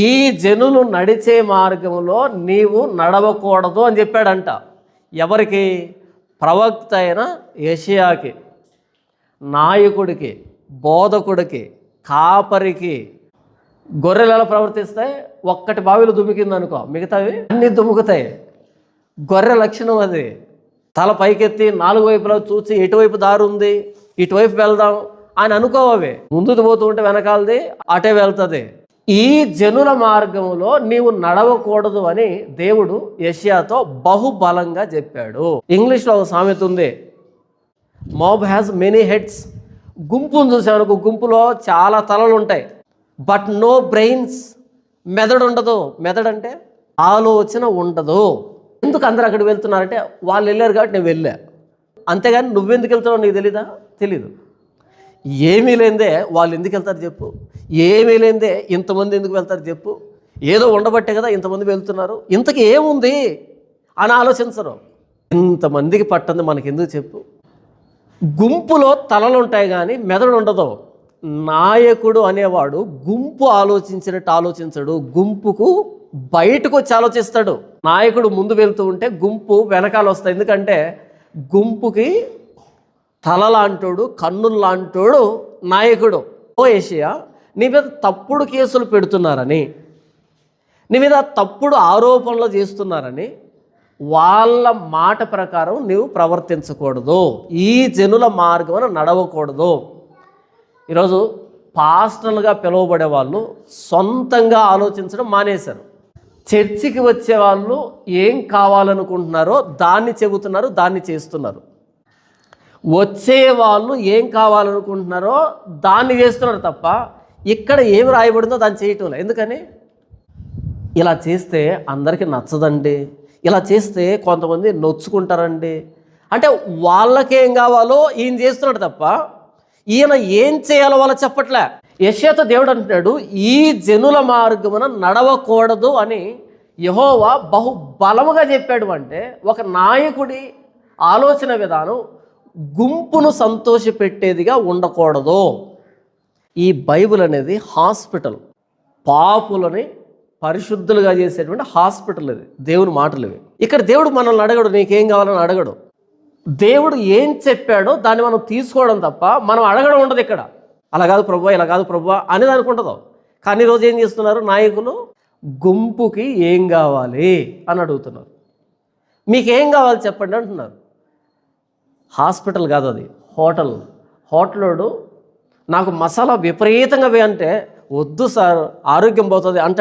ఈ జనులు నడిచే మార్గంలో నీవు నడవకూడదు అని చెప్పాడంట. ఎవరికి? ప్రవక్త అయిన యెషయాకి, నాయకుడికి, బోధకుడికి, కాపరికి. గొర్రెలు ఎలా ప్రవర్తిస్తాయి? ఒక్కటి బావిలో దుమికిందనుకో, మిగతావి అన్నీ దుముకుతాయి. గొర్రె లక్షణం అది. తల పైకెత్తి నాలుగు వైపులా చూసి ఎటువైపు దారి ఉంది, ఇటువైపు వెళ్దాం అని అనుకోవవి. ముందుకు పోతూ ఉంటే వెనకాలది అటే వెళ్తుంది. ఈ జనుల మార్గంలో నీవు నడవకూడదు అని దేవుడు యెషయాతో బహుబలంగా చెప్పాడు. ఇంగ్లీష్లో ఒక సామెత ఉంది, మాబ్ హ్యాస్ మెనీ హెడ్స్. గుంపును చూసాను, గుంపులో చాలా తలలు ఉంటాయి, బట్ నో బ్రెయిన్స్. మెదడు ఉండదు. మెదడు అంటే ఆలోచన ఉండదు. ఎందుకు అందరూ అక్కడికి వెళ్తున్నారంటే వాళ్ళు వెళ్ళారు కాబట్టి నేను వెళ్ళా, అంతేగాని నువ్వెందుకు వెళ్తున్నావు నీకు తెలీదా? తెలీదు. ఏమీ లేదే వాళ్ళు ఎందుకు వెళ్తారు చెప్పు? ఏమీ లేదే ఇంతమంది ఎందుకు వెళ్తారు చెప్పు? ఏదో ఉండబట్టే కదా ఇంతమంది వెళ్తున్నారు, ఇంతకు ఏముంది అని ఆలోచించరు. ఇంతమందికి పట్టంది మనకెందుకు చెప్పు? గుంపులో తలలు ఉంటాయి కానీ మెదడు ఉండదు. నాయకుడు అనేవాడు గుంపు ఆలోచించినట్టు ఆలోచించడు, గుంపుకు బయటకు వచ్చి ఆలోచిస్తాడు. నాయకుడు ముందు వెళ్తూ ఉంటే గుంపు వెనకాల వస్తాయి. ఎందుకంటే గుంపుకి తల లాంటోడు, కన్నులు లాంటోడు నాయకుడు. ఓ యెషయా, నీ మీద తప్పుడు కేసులు పెడుతున్నారని, నీ మీద తప్పుడు ఆరోపణలు చేస్తున్నారని వాళ్ళ మాట ప్రకారం నీవు ప్రవర్తించకూడదు, ఈ జనుల మార్గమున నడవకూడదు. ఈరోజు పాస్టర్లుగా పిలువబడే వాళ్ళు సొంతంగా ఆలోచించడం మానేశారు. చర్చికి వచ్చే వాళ్ళు ఏం కావాలనుకుంటున్నారో దాన్ని చెబుతున్నారు, దాన్ని చేస్తున్నారు. వచ్చే వాళ్ళు ఏం కావాలనుకుంటున్నారో దాన్ని చేస్తున్నారు తప్ప ఇక్కడ ఏమి రాయబడిందో దాన్ని చేయటం లేదు. ఎందుకని? ఇలా చేస్తే అందరికీ నచ్చదండి, ఇలా చేస్తే కొంతమంది నొచ్చుకుంటారండి అంటే వాళ్ళకేం కావాలో ఈయన చేస్తున్నాడు తప్ప ఈయన ఏం చేయాలో వాళ్ళు చెప్పట్లే. యెషయాతో దేవుడు అంటున్నాడు, ఈ జనుల మార్గమున నడవకూడదు అని యెహోవా బహుబలముగా చెప్పాడు. అంటే ఒక నాయకుడి ఆలోచన విధానం గుంపును సంతోషపెట్టేదిగా ఉండకూడదు. ఈ బైబిల్ అనేది హాస్పిటల్, పాపులని పరిశుద్ధులుగా చేసేటువంటి హాస్పిటల్. ఇది దేవుని మాటలు ఇవి. ఇక్కడ దేవుడు మనల్ని అడగడు, నీకేం కావాలని అడగడు. దేవుడు ఏం చెప్పాడో దాన్ని మనం తీసుకోవడం తప్ప మనం అడగడం ఉండదు. ఇక్కడ అలా కాదు ప్రభువా, ఇలా కాదు ప్రభువా అనేది అనుకుంటుందో. కానీ ఈరోజు ఏం చేస్తున్నారు నాయకులు? గుంపుకి ఏం కావాలి అని అడుగుతున్నారు. మీకేం కావాలి చెప్పండి అంటున్నారు. హాస్పిటల్ కాదు అది, హోటల్. హోటలోడు నాకు మసాలా విపరీతంగా అంటే వద్దు సార్ ఆరోగ్యం పోతుంది అంటాడు.